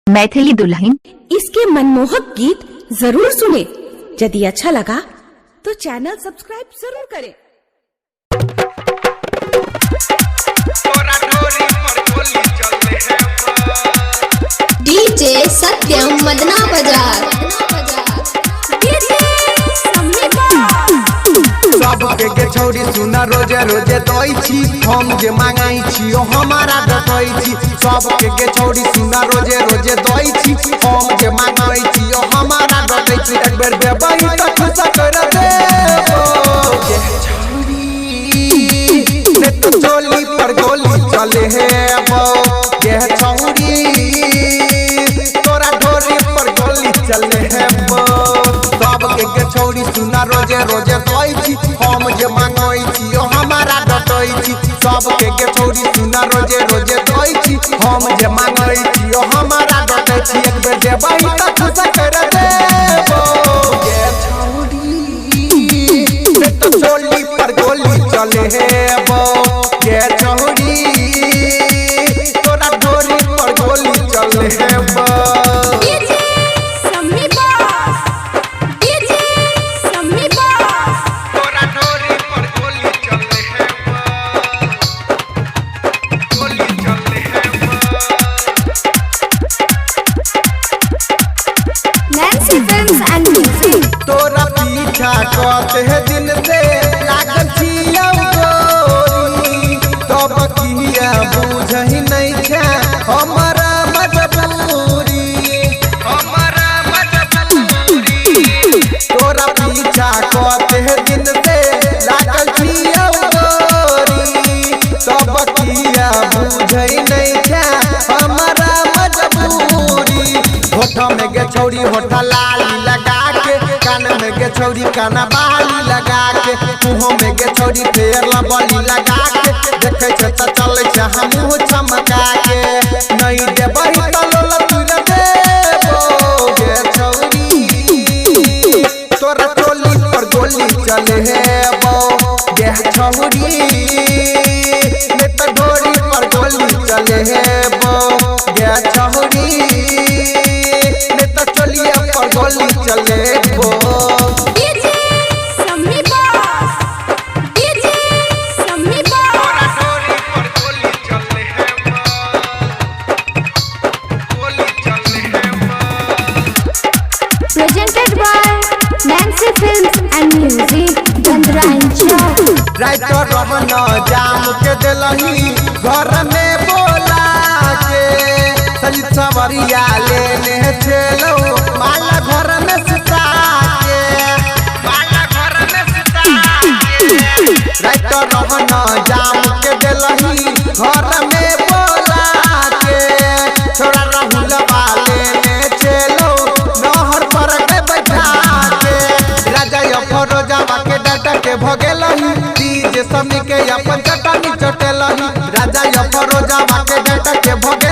मैथिली दुल्हन। इसके मनमोहक गीत जरूर सुने। यदि अच्छा लगा तो चैनल सब्सक्राइब जरूर करें। डीजे सत्यम मदना बाजार। सबके के छौरी सुना रोजे रोजे तोई छी, हम जे मांगाई छी ओ हमारा डटोई छी। सबके के छौरी सुना रोजे रोजे तोई छी, हम जे मांगाई छी ओ हमारा डटोई छी। एक बेर देबई त खुश कर देबो ये छौरी, ने तो चोली पर गोली चले है वो ये छौरी, तोरा ढोरी पर गोली चले है वो। सबके के छौरी सुना रोजे रोजे तोई छी, हम जे मांगोई छी ओ हमारा डटोई छी। सबके के छौरी सुना रोजे रोजे तोई छी, हम जे मांगोई छी ओ हमारा डटोई छी। एक बेर देबई त खुश कर देबो ये छौरी, ने तो चोली पर गोली चले है वो ये छौरी, तोरा ढोरी पर गोली चले है वो। तोरा पीछा कहते है दिन से लागल छियौ गोरी, तब किया बुझही नहीं छे हमारा मजबूरी, हमारा मजबूरी। तोरा पीछा कहते है दिन से लागल छियौ गोरी, तब किया बुझही नहीं छे हमारा मजबूरी। होठा में गे छौरी होठा लाली लगा के, कान में गे छौरी काना बाली लगा के, मुँह में गे छौरी फेर लबली लगा के, देखे छे त चले छे हमहू चमका के। नहीं देबही त लोल तुर देबो गे छौरी, तोरा टोली पर गोली चले है वो गे छौरी, ने त ढोरी पर गोली चले है वो गे छौरी, ने त चलिए पर गोली चले वो। Presented by Nancy Films and Music, Chandraincha। Writer रहन जाम के दिलही घर में बोला के, सजित सवरिया लेने चलो माला घर में सुता के, माला घर में सुता के। राइटर रहन जाम के दिलही घर में बोला के, छोड़ा राहुल वाले ने चलो नहर पर के बैठा के। राजा अफरोजा के डाटा के भगेलही, डीजे समी के अपन चटानी चटेलही। राजा अफरोजा के डाटा के भगे